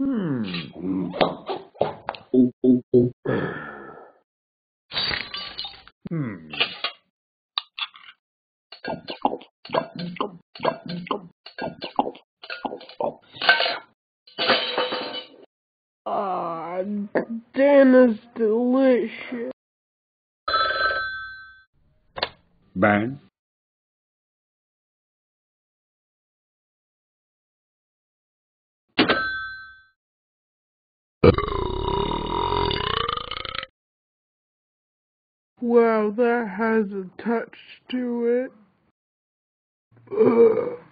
Hmm. Hmm. Ah, dinner's delicious. Bang. Wow, that has a touch to it. Ugh.